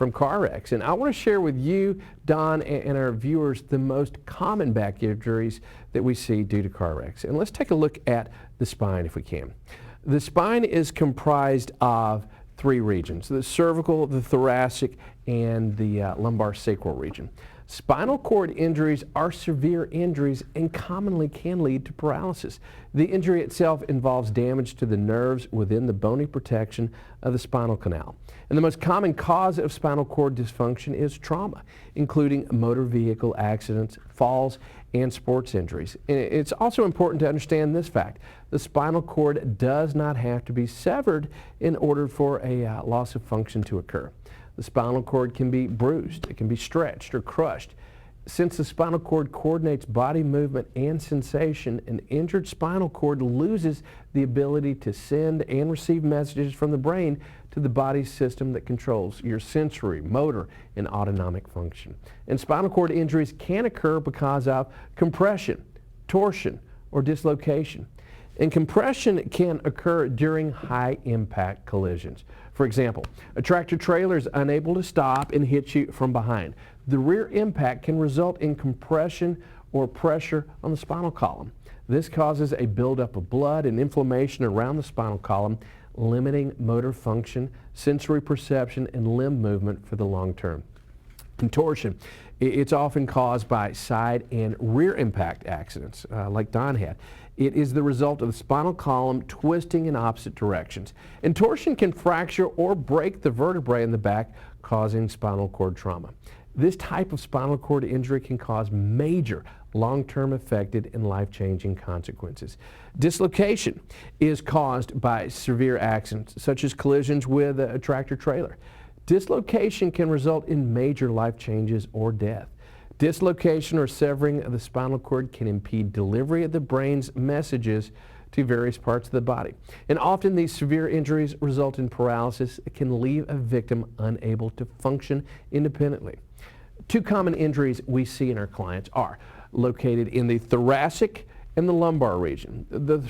from car wrecks. And I want to share with you, Don, and our viewers the most common back injuries that we see due to car wrecks. And let's take a look at the spine if we can. The spine is comprised of three regions: the cervical, the thoracic, and the lumbar sacral region. Spinal cord injuries are severe injuries and commonly can lead to paralysis. The injury itself involves damage to the nerves within the bony protection of the spinal canal. And the most common cause of spinal cord dysfunction is trauma, including motor vehicle accidents, falls, and sports injuries. It's also important to understand this fact: the spinal cord does not have to be severed in order for a loss of function to occur. The spinal cord can be bruised, it can be stretched or crushed. Since the spinal cord coordinates body movement and sensation, an injured spinal cord loses the ability to send and receive messages from the brain to the body's system that controls your sensory, motor, and autonomic function. And spinal cord injuries can occur because of compression, torsion, or dislocation. And compression can occur during high-impact collisions. For example, a tractor trailer is unable to stop and hits you from behind. The rear impact can result in compression or pressure on the spinal column. This causes a buildup of blood and inflammation around the spinal column, limiting motor function, sensory perception, and limb movement for the long term. And torsion, it's often caused by side and rear impact accidents, like Don had. It is the result of the spinal column twisting in opposite directions. And torsion can fracture or break the vertebrae in the back, causing spinal cord trauma. This type of spinal cord injury can cause major long-term affected and life-changing consequences. Dislocation is caused by severe accidents, such as collisions with a tractor trailer. Dislocation can result in major life changes or death. Dislocation or severing of the spinal cord can impede delivery of the brain's messages to various parts of the body. And often these severe injuries result in paralysis. It can leave a victim unable to function independently. Two common injuries we see in our clients are located in the thoracic and the lumbar region. The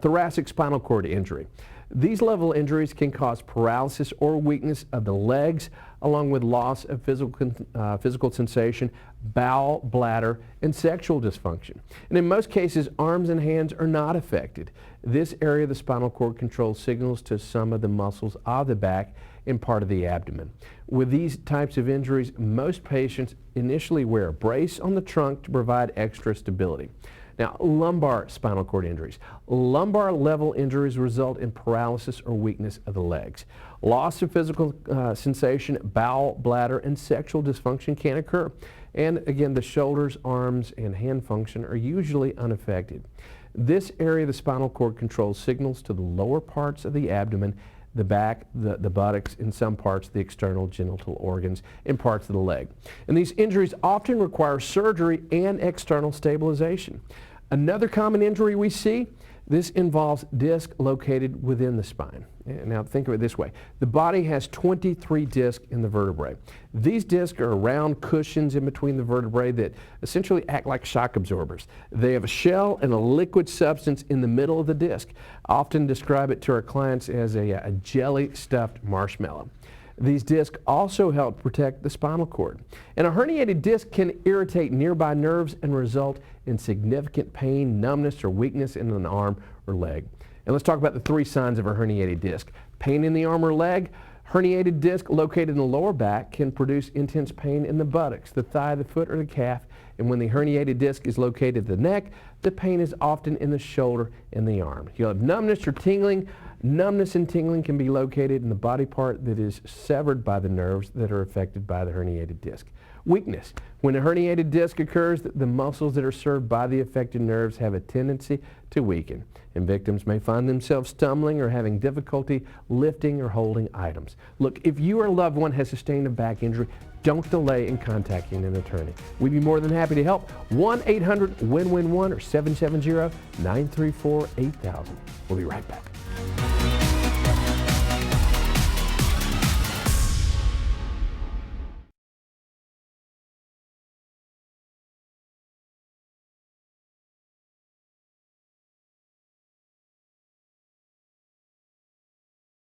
thoracic spinal cord injury. These level injuries can cause paralysis or weakness of the legs, along with loss of physical sensation, bowel, bladder, and sexual dysfunction. And in most cases, arms and hands are not affected. This area of the spinal cord controls signals to some of the muscles of the back and part of the abdomen. With these types of injuries, most patients initially wear a brace on the trunk to provide extra stability. Now, lumbar spinal cord injuries. Lumbar level injuries result in paralysis or weakness of the legs. Loss of physical sensation, bowel, bladder, and sexual dysfunction can occur. And again, the shoulders, arms, and hand function are usually unaffected. This area of the spinal cord controls signals to the lower parts of the abdomen, the back, the buttocks, and some parts of the external genital organs, and parts of the leg. And these injuries often require surgery and external stabilization. Another common injury we see, this involves disc located within the spine. Now think of it this way. The body has 23 discs in the vertebrae. These discs are round cushions in between the vertebrae that essentially act like shock absorbers. They have a shell and a liquid substance in the middle of the disc. I often describe it to our clients as a jelly-stuffed marshmallow. These discs also help protect the spinal cord. And a herniated disc can irritate nearby nerves and result in significant pain, numbness, or weakness in an arm or leg. And let's talk about the three signs of a herniated disc. Pain in the arm or leg. Herniated disc located in the lower back can produce intense pain in the buttocks, the thigh, the foot, or the calf. And when the herniated disc is located at the neck, the pain is often in the shoulder and the arm. You'll have numbness or tingling. Numbness and tingling can be located in the body part that is severed by the nerves that are affected by the herniated disc. Weakness. When a herniated disc occurs, the muscles that are served by the affected nerves have a tendency to weaken, and victims may find themselves stumbling or having difficulty lifting or holding items. Look, if you or a loved one has sustained a back injury, don't delay in contacting an attorney. We'd be more than happy to help. 1-800-WIN-WIN-1 or 770-934-8000. We'll be right back.